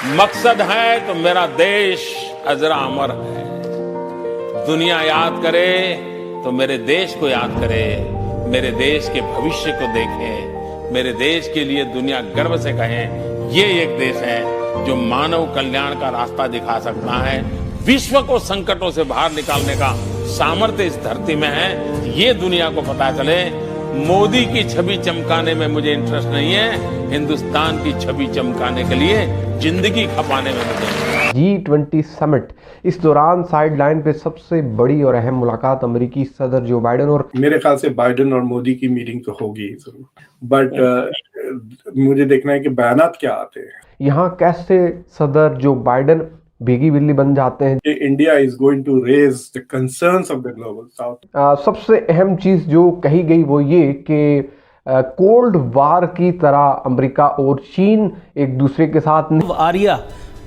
मकसद है तो मेरा देश अजरा अमर है। दुनिया याद करे तो मेरे देश को याद करे, मेरे देश के भविष्य को देखे, मेरे देश के लिए दुनिया गर्व से कहे ये एक देश है जो मानव कल्याण का रास्ता दिखा सकता है। विश्व को संकटों से बाहर निकालने का सामर्थ्य इस धरती में है। ये दुनिया को पता चले। मोदी की छवि चमकाने में मुझे इंटरेस्ट नहीं है, हिंदुस्तान की छवि चमकाने के लिए जिंदगी खपाने में मुझे। G20 समिट, इस दौरान साइडलाइन पे सबसे बड़ी और अहम मुलाकात अमेरिकी सदर जो बाइडेन और मेरे ख्याल से बाइडेन और मोदी की मीटिंग तो होगी ही जरूर, बट मुझे देखना है कि बयानात क्या आते हैं। यहाँ कैसे सदर जो बाइडेन भीगी बिल्ली बन जाते हैं। India is going to raise the concerns of the global south. सबसे अहम चीज जो कही गई वो ये कि कोल्ड वार की तरह अमेरिका और चीन एक दूसरे के साथ आर्या,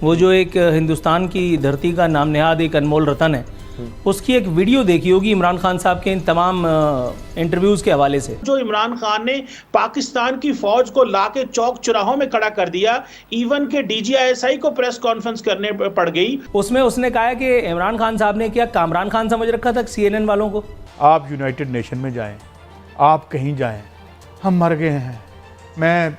वो जो एक हिंदुस्तान की धरती का नाम नेहाद एक अनमोल रतन है, उसकी एक वीडियो देखी होगी इमरान खान साहब के इन तमाम इंटरव्यूज के हवाले से। जो इमरान खान ने पाकिस्तान की फौज को लाके चौक चौराहों में खड़ा कर दिया, इवन के DGISI को प्रेस कॉन्फ्रेंस करने पड़ गई। उसमें उसने कहा कि इमरान खान साहब ने क्या कामरान खान समझ रखा था CNN वालों को। आप यूनाइटेड नेशन में जाएं, आप कहीं जाएं, हम मर गए हैं, मैं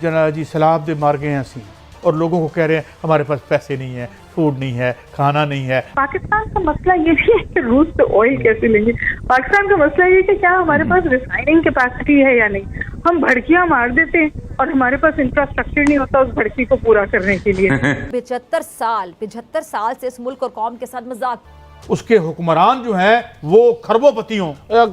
जनरल जी सलाब दे मर गए हैं असी, और लोगों को कह रहे हैं हमारे पास पैसे नहीं है, फूड नहीं है, खाना नहीं है। पाकिस्तान का मसला ये नहीं है कि रूस से ऑयल कैसे लेंगे, पाकिस्तान का मसला ये कि क्या हमारे पास रिफाइनिंग कैपेसिटी है या नहीं। हम भड़कियां मार देते हैं और हमारे पास इंफ्रास्ट्रक्चर नहीं होता उस भड़की को पूरा करने के लिए। 75 साल से इस मुल्क और कौम के साथ मजाक। उसके हुक्मरान जो हैं वो खरबोपतियों,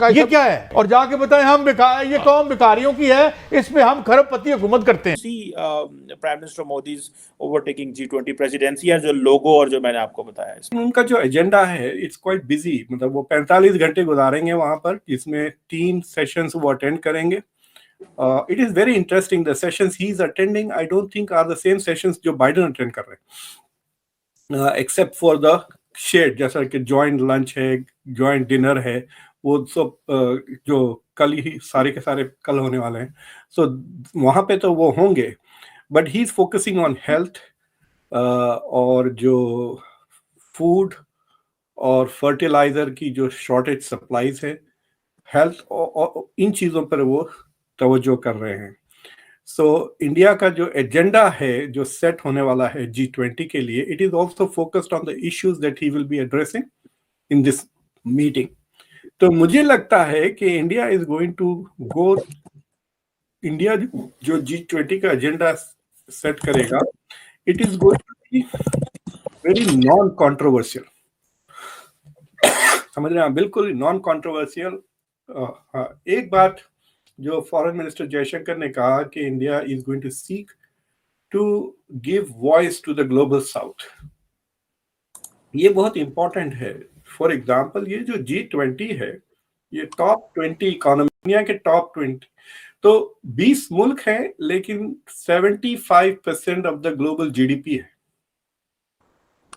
ये क्या है? और जाके बताएं हम ये कौम भिखारियों की है, इसमें हम खरबपति हुकूमत करते हैं। Prime minister Modi overtaking G20 presidency है, जो लोगो और जो मैंने आपको बताया, उनका जो एजेंडा है इट्स क्वाइट बिजी। मतलब वो 45 घंटे गुजारेंगे वहां पर, जिसमें 3 सेशंस वो अटेंड करेंगे। It is very interesting. The sessions he is attending I don't think are the same sessions जो बाइडेन अटेंड कर रहे हैं, एक्सेप्ट फॉर द शेड, जैसा कि जॉइंट लंच है, जॉइंट डिनर है, वो सब जो कल ही सारे के सारे कल होने वाले हैं। सो वहाँ पे तो वो होंगे, but he is focusing on health और जो फूड और फर्टिलाइजर की जो शॉर्टेज सप्लाईज है, हेल्थ और इन चीज़ों पर वो तवज्जो कर रहे हैं। सो इंडिया का जो एजेंडा है जो सेट होने वाला है G20 के लिए, it is also focused on the issues that he will be addressing in this meeting. तो मुझे लगता है कि India is going to go, India जो G20 का एजेंडा सेट करेगा, it is going to be very non controversial. समझ रहे हैं, बिल्कुल नॉन कॉन्ट्रोवर्शियल। एक बात जो फॉरेन मिनिस्टर जयशंकर ने कहा कि India is going to seek to give voice to the global south, ये बहुत इंपॉर्टेंट है। फॉर एग्जांपल ये जो G20 है, ये टॉप 20 इकोनॉमी, दुनिया के टॉप 20, तो 20 मुल्क हैं, लेकिन 75% ऑफ द ग्लोबल GDP है।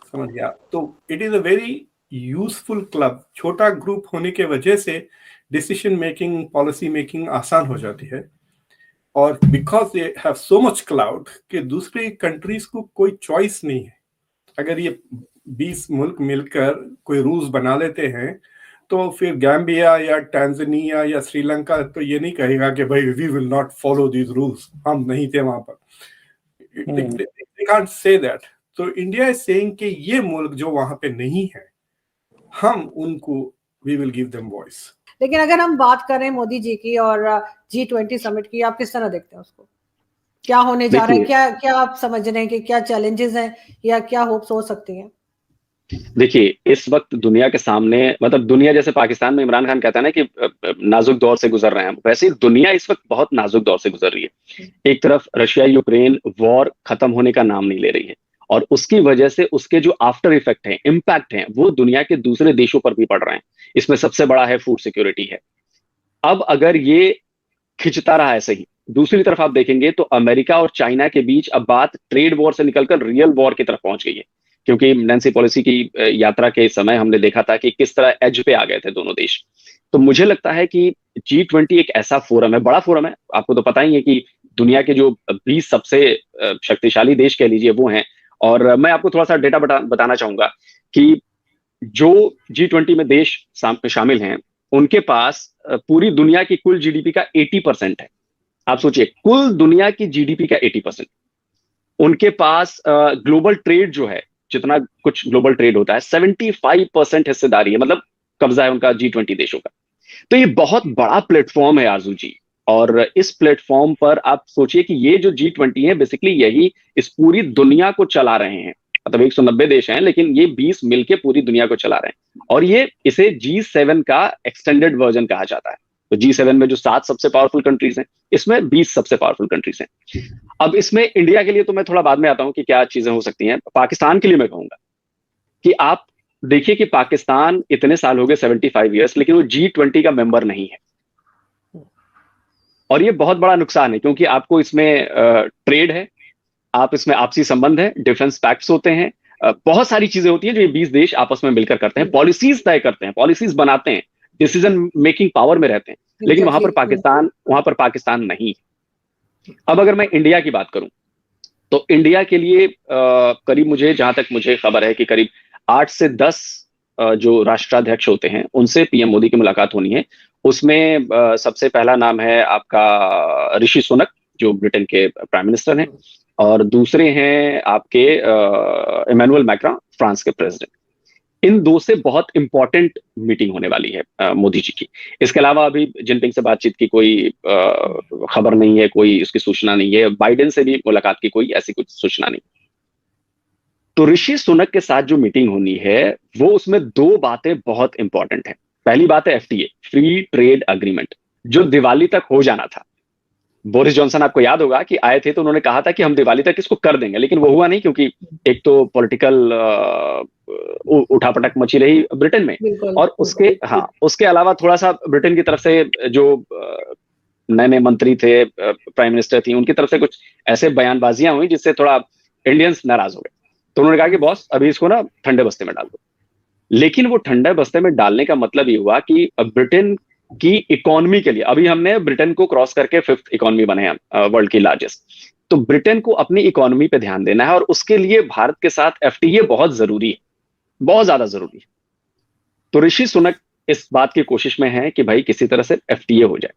समझ गया? तो it is a very useful club. छोटा ग्रुप होने के वजह से डिसीजन मेकिंग, पॉलिसी मेकिंग आसान हो जाती है, और because they have so much cloud कि दूसरी कंट्रीज को कोई चॉइस नहीं है। अगर ये 20 मुल्क मिलकर कोई रूल्स बना लेते हैं, तो फिर गैम्बिया या टैंजानिया या श्रीलंका तो ये नहीं कहेगा कि भाई we will not follow these rules, हम नहीं थे वहां पर। They can't say that. तो इंडिया इज सेइंग कि ये मुल्क जो वहां पे नहीं है, हम उनको we will give them voice. लेकिन अगर हम बात करें मोदी जी की और G20 समिट की, आप किस तरह देखते हैं उसको? क्या होने जा रहा है? क्या आप समझ रहे हैं कि क्या चैलेंजेस हैं या क्या होप्स हो सकती हैं? देखिए, इस वक्त दुनिया के सामने, मतलब दुनिया जैसे पाकिस्तान में इमरान खान कहता है ना कि नाजुक दौर से गुजर रहे हैं, वैसे ही दुनिया इस वक्त बहुत नाजुक दौर से गुजर रही है। एक तरफ रशिया यूक्रेन वॉर खत्म होने का नाम नहीं ले रही है, और उसकी वजह से उसके जो आफ्टर इफेक्ट हैं, इम्पैक्ट हैं, वो दुनिया के दूसरे देशों पर भी पड़ रहे हैं। इसमें सबसे बड़ा है फूड सिक्योरिटी है। अब अगर ये खिंचता रहा ऐसे ही, दूसरी तरफ आप देखेंगे तो अमेरिका और चाइना के बीच अब बात ट्रेड वॉर से निकलकर रियल वॉर की तरफ पहुंच गई है, क्योंकि नैन्सी पॉलिसी की यात्रा के समय हमने देखा था कि किस तरह एज पे आ गए थे दोनों देश। तो मुझे लगता है कि G20 एक ऐसा फोरम है, बड़ा फोरम है। आपको तो पता ही है कि दुनिया के जो 20 सबसे शक्तिशाली देश कह लीजिए वो हैं, और मैं आपको थोड़ा सा डेटा बताना चाहूंगा कि जो G20 में देश शामिल हैं, उनके पास पूरी दुनिया की कुल जीडीपी का 80% है। आप सोचिए, कुल दुनिया की जीडीपी का 80%। उनके पास ग्लोबल ट्रेड जो है, जितना कुछ ग्लोबल ट्रेड होता है, 75% हिस्सेदारी है, मतलब कब्जा है उनका G20 देशों का। तो ये बहुत बड़ा प्लेटफॉर्म है आरजू जी, और इस प्लेटफॉर्म पर आप सोचिए कि ये जो G20 है, बेसिकली यही इस पूरी दुनिया को चला रहे हैं। मतलब 190 देश हैं, लेकिन ये 20 मिलके पूरी दुनिया को चला रहे हैं, और ये इसे G7 का एक्सटेंडेड वर्जन कहा जाता है। तो G7 में जो 7 सबसे पावरफुल कंट्रीज हैं, इसमें 20 सबसे पावरफुल कंट्रीज हैं। अब इसमें इंडिया के लिए तो मैं थोड़ा बाद में आता हूं कि क्या चीजें हो सकती हैं। पाकिस्तान के लिए मैं कहूंगा कि आप देखिए कि पाकिस्तान इतने साल हो गए, 75 ईयर्स, लेकिन वो G20 का मेंबर नहीं है, और ये बहुत बड़ा नुकसान है, क्योंकि आपको इसमें ट्रेड है, आप इसमें आपसी संबंध है, डिफेंस पैक्ट्स होते हैं, बहुत सारी चीजें होती हैं जो ये 20 देश आपस में मिलकर करते हैं, पॉलिसीज तय करते हैं, पॉलिसीज बनाते हैं, डिसीजन मेकिंग पावर में रहते हैं, लेकिन वहां पर पाकिस्तान नहीं। अब अगर मैं इंडिया की बात करूं, तो इंडिया के लिए करीब, मुझे जहां तक मुझे खबर है कि करीब 8 से 10 जो राष्ट्राध्यक्ष होते हैं, उनसे पीएम मोदी की मुलाकात होनी है। उसमें सबसे पहला नाम है आपका ऋषि सुनक, जो ब्रिटेन के प्राइम मिनिस्टर हैं, और दूसरे हैं आपके इमैनुअल मैक्रॉन, फ्रांस के प्रेसिडेंट। इन दो से बहुत इंपॉर्टेंट मीटिंग होने वाली है मोदी जी की। इसके अलावा अभी जिनपिंग से बातचीत की कोई खबर नहीं है, कोई उसकी सूचना नहीं है। बाइडेन से भी मुलाकात की कोई ऐसी कुछ सूचना नहीं। तो ऋषि सुनक के साथ जो मीटिंग होनी है, वो उसमें 2 बातें बहुत इंपॉर्टेंट है। पहली बात है FTA, फ्री ट्रेड अग्रीमेंट, जो दिवाली तक हो जाना था। बोरिस जॉनसन, आपको याद होगा कि आए थे तो उन्होंने कहा था कि हम दिवाली तक इसको कर देंगे, लेकिन वो हुआ नहीं, क्योंकि एक तो पॉलिटिकल उठापटक मची रही ब्रिटेन में, और उसके अलावा थोड़ा सा ब्रिटेन की तरफ से जो नए नए मंत्री थे, प्राइम मिनिस्टर थी, उनकी तरफ से कुछ ऐसे बयानबाजियां हुई जिससे थोड़ा इंडियंस नाराज हो गए। तो उन्होंने कहा कि बॉस, अभी इसको ना ठंडे बस्ते में डाल दो। लेकिन वो ठंडे बस्ते में डालने का मतलब ये हुआ कि ब्रिटेन की इकोनॉमी के लिए, अभी हमने ब्रिटेन को क्रॉस करके 5th इकोनॉमी बने हैं वर्ल्ड की लार्जेस्ट, तो ब्रिटेन को अपनी इकोनॉमी पे ध्यान देना है, और उसके लिए भारत के साथ FTA बहुत जरूरी है, बहुत ज्यादा जरूरी है। तो ऋषि सुनक इस बात की कोशिश में है कि भाई किसी तरह से FTA हो जाए।